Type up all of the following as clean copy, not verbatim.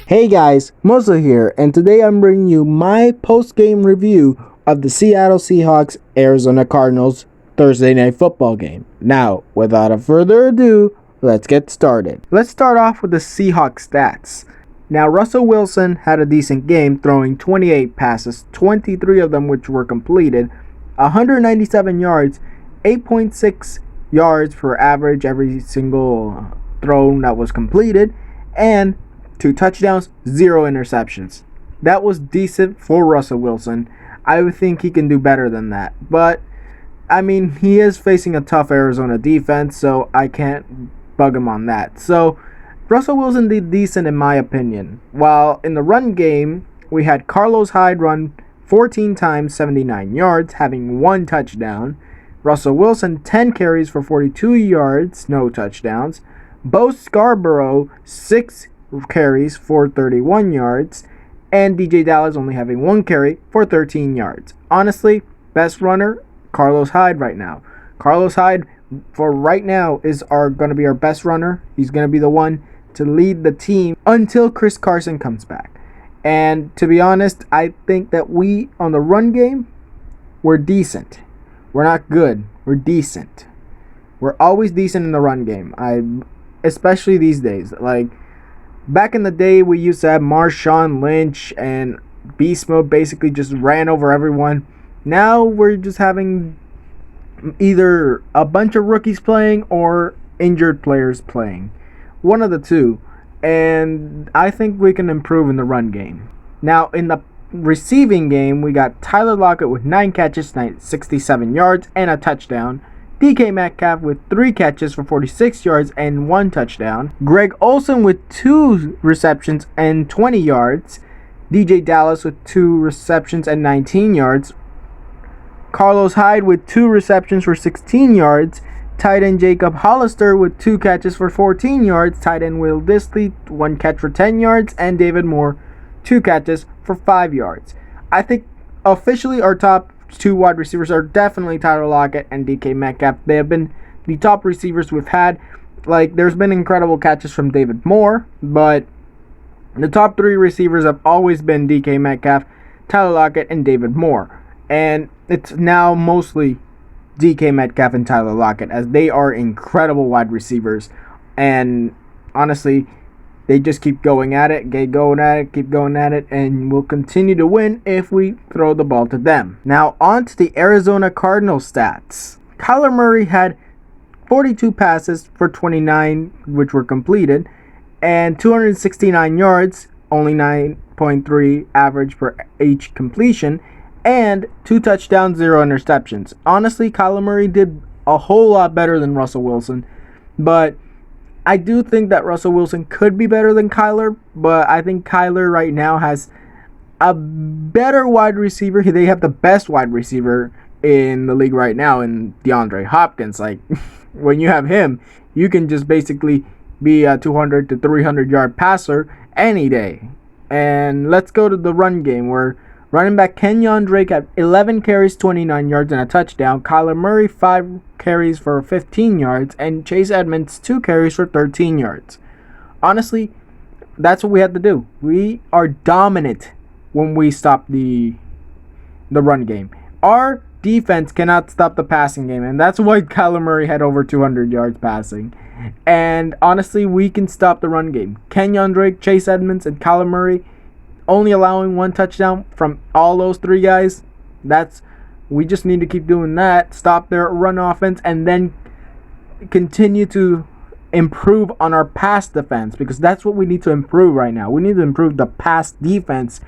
Hey guys, Moza here, and today I'm bringing you my post-game review of the Seattle Seahawks Arizona Cardinals Thursday Night Football game. Now, without further ado, let's get started. Let's start off with the Seahawks stats. Now, Russell Wilson had a decent game, throwing 28 passes, 23 of them which were completed, 197 yards, 8.6 yards per average every single throw that was completed, and 2 touchdowns, 0 interceptions. That was decent for Russell Wilson. I would think he can do better than that. But, I mean, he is facing a tough Arizona defense, so I can't bug him on that. So, Russell Wilson did decent in my opinion. While in the run game, we had Carlos Hyde run 14 times, 79 yards, having 1 touchdown. Russell Wilson, 10 carries for 42 yards, no touchdowns. Bo Scarborough, 6 carries for 31 yards, and DJ Dallas only having 1 carry for 13 yards. Honestly, best runner, Carlos Hyde right now. Carlos Hyde for right now is going to be our best runner. He's going to be the one to lead the team until Chris Carson comes back. And to be honest, I think that we on the run game, we're decent. We're not good. We're decent. We're always decent in the run game. Especially these days. Like, back in the day, we used to have Marshawn Lynch and Beast Mode basically just ran over everyone. Now we're just having either a bunch of rookies playing or injured players playing. One of the two. And I think we can improve in the run game. Now, in the receiving game, we got Tyler Lockett with 9 catches, 67 yards, and a touchdown. DK Metcalf with 3 catches for 46 yards and 1 touchdown. Greg Olsen with 2 receptions and 20 yards. DJ Dallas with 2 receptions and 19 yards. Carlos Hyde with 2 receptions for 16 yards. Tight end Jacob Hollister with 2 catches for 14 yards. Tight end Will Dissly, 1 catch for 10 yards. And David Moore, 2 catches for 5 yards. I think officially our top 2 wide receivers are definitely Tyler Lockett and DK Metcalf. They have been the top receivers we've had. Like, there's been incredible catches from David Moore, but the top 3 receivers have always been DK Metcalf, Tyler Lockett, and David Moore. And it's now mostly DK Metcalf and Tyler Lockett, as they are incredible wide receivers. And honestly, they just keep going at it, keep going at it, and we'll continue to win if we throw the ball to them. Now, on to the Arizona Cardinals stats. Kyler Murray had 42 passes for 29, which were completed, and 269 yards, only 9.3 average per each completion, and 2 touchdowns, 0 interceptions. Honestly, Kyler Murray did a whole lot better than Russell Wilson, but I do think that Russell Wilson could be better than Kyler, but I think Kyler right now has a better wide receiver. They have the best wide receiver in the league right now in DeAndre Hopkins. Like, when you have him, you can just basically be a 200 to 300 yard passer any day. And let's go to the run game, where running back Kenyon Drake had 11 carries, 29 yards, and a touchdown. Kyler Murray, 5 carries for 15 yards. And Chase Edmonds, 2 carries for 13 yards. Honestly, that's what we had to do. We are dominant when we stop the run game. Our defense cannot stop the passing game. And that's why Kyler Murray had over 200 yards passing. And honestly, we can stop the run game. Kenyon Drake, Chase Edmonds, and Kyler Murray only allowing 1 touchdown from all those 3 guys. We just need to keep doing that, stop their run offense, and then continue to improve on our pass defense, because that's what we need to improve right now. We need to improve the pass defense,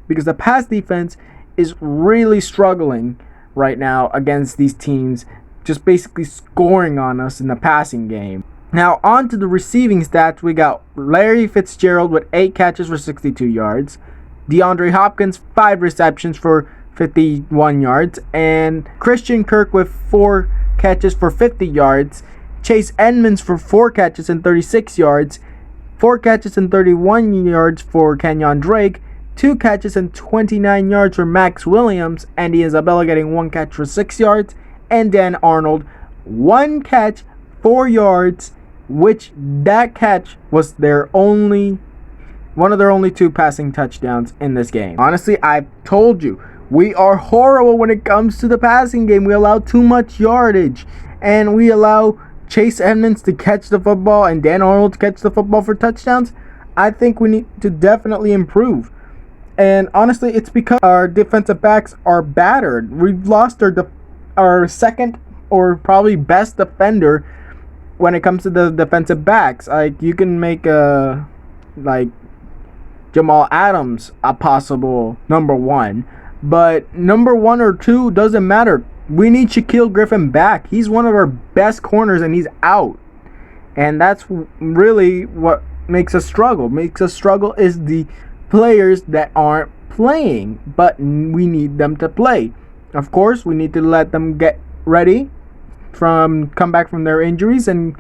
because the pass defense is really struggling right now against these teams, just basically scoring on us in the passing game. Now, on to the receiving stats. We got Larry Fitzgerald with 8 catches for 62 yards. DeAndre Hopkins, 5 receptions for 51 yards. And Christian Kirk with 4 catches for 50 yards. Chase Edmonds for 4 catches and 36 yards. 4 catches and 31 yards for Kenyon Drake. 2 catches and 29 yards for Max Williams. Andy Isabella getting 1 catch for 6 yards. And Dan Arnold, 1 catch, 4 yards, which that catch was their only One of their only 2 passing touchdowns in this game. Honestly, I've told you, we are horrible when it comes to the passing game. We allow too much yardage, and we allow Chase Edmonds to catch the football and Dan Arnold to catch the football for touchdowns. I think we need to definitely improve. And honestly, it's because our defensive backs are battered. We've lost our second or probably best defender when it comes to the defensive backs. Like, you can make like Jamal Adams a possible number 1, but number 1 or 2 doesn't matter. We need Shaquille Griffin back. He's one of our best corners, and he's out. And that's really what makes us struggle. Makes us struggle is the players that aren't playing, but we need them to play. Of course, we need to let them get ready come back from their injuries, and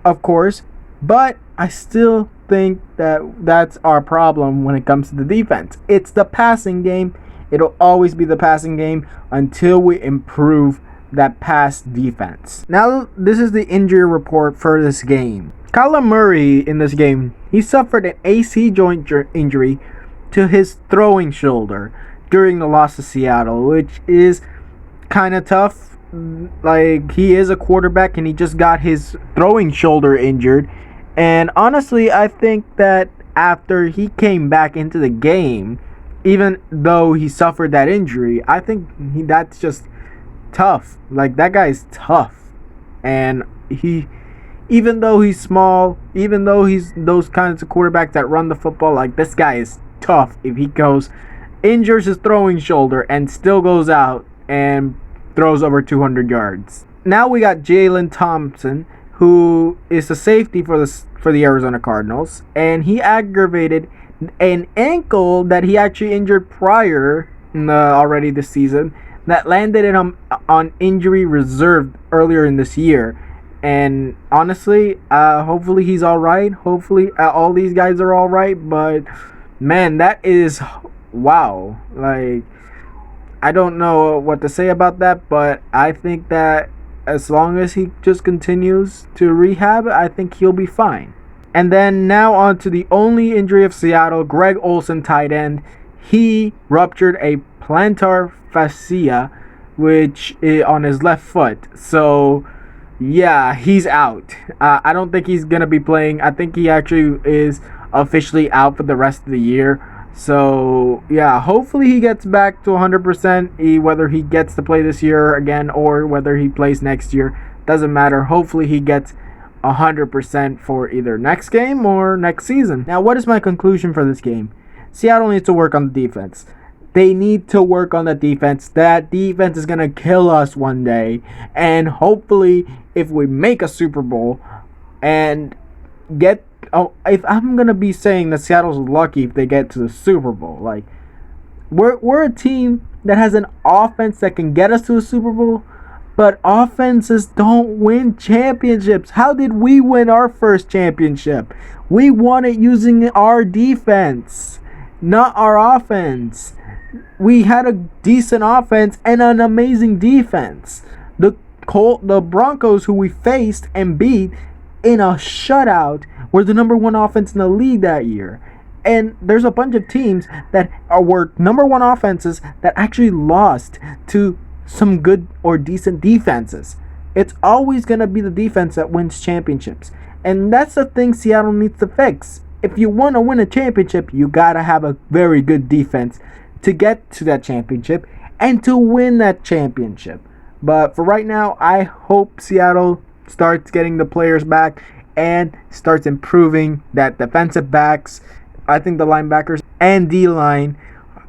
of course, but I still think that that's our problem when it comes to the defense. It's the passing game. It'll always be the passing game until we improve that pass defense. Now, this is the injury report for this game. Kyler Murray in this game, he suffered an AC joint injury to his throwing shoulder during the loss to Seattle, which is kind of tough. Like, he is a quarterback and he just got his throwing shoulder injured. And honestly, I think that after he came back into the game, even though he suffered that injury, I think that's just tough. Like, that guy's tough. And even though he's small, even though he's those kinds of quarterbacks that run the football, like, this guy is tough. If he injures his throwing shoulder and still goes out and throws over 200 yards. Now we got Jalen Thompson, who is a safety for the Arizona Cardinals, and he aggravated an ankle that he actually injured prior already this season that landed him on injury reserve earlier in this year. And honestly, hopefully he's all right. Hopefully all these guys are all right. But man, that is wow. Like, I don't know what to say about that, but I think that as long as he just continues to rehab, I think he'll be fine. And then now on to the only injury of Seattle, Greg Olsen, tight end. He ruptured a plantar fascia, which is on his left foot. So yeah, he's out. I don't think he's going to be playing. I think he actually is officially out for the rest of the year. So yeah, hopefully he gets back to 100%. Whether he gets to play this year again or whether he plays next year, doesn't matter. Hopefully he gets 100% for either next game or next season. Now, what is my conclusion for this game? Seattle needs to work on the defense. They need to work on the defense. That defense is going to kill us one day. And hopefully, if we make a Super Bowl and get... Oh, if I'm going to be saying that Seattle's lucky if they get to the Super Bowl. Like, we're a team that has an offense that can get us to a Super Bowl. But offenses don't win championships. How did we win our first championship? We won it using our defense, not our offense. We had a decent offense and an amazing defense. The Broncos, who we faced and beat in a shutout, were the number 1 offense in the league that year. And there's a bunch of teams that were number 1 offenses that actually lost to some good or decent defenses. It's always going to be the defense that wins championships. And that's the thing Seattle needs to fix. If you want to win a championship, you got to have a very good defense to get to that championship and to win that championship. But for right now, I hope Seattle starts getting the players back and starts improving that defensive backs. I think the linebackers and D-line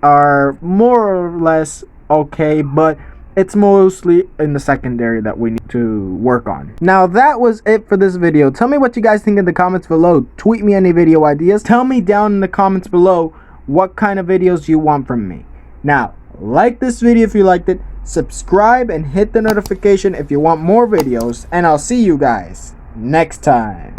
are more or less okay, but it's mostly in the secondary that we need to work on. Now, that was it for this video. Tell me what you guys think in the comments below. Tweet me any video ideas. Tell me down in the comments below what kind of videos you want from me. Now, like this video if you liked it. Subscribe and hit the notification if you want more videos. And I'll see you guys next time.